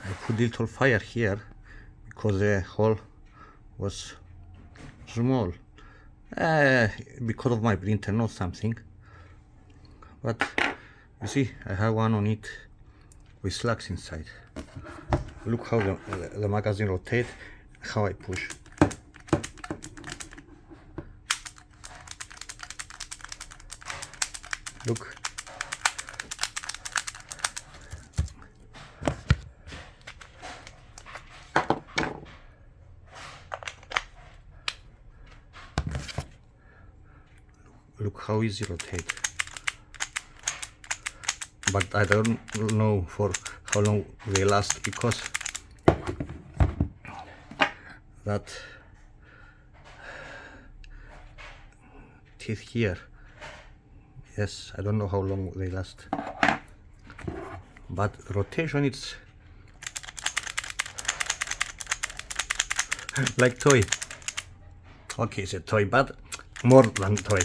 I put little fire here because the hole was small, because of my printer, not something. But you see, I have one on it with slugs inside. Look how the magazine rotates, how I push. Look. Look how easy rotate. But I don't know for how long they last, because that teeth here, yes, I don't know how long they last. But rotation, it's like toy. Okay, it's a toy, but more than toy.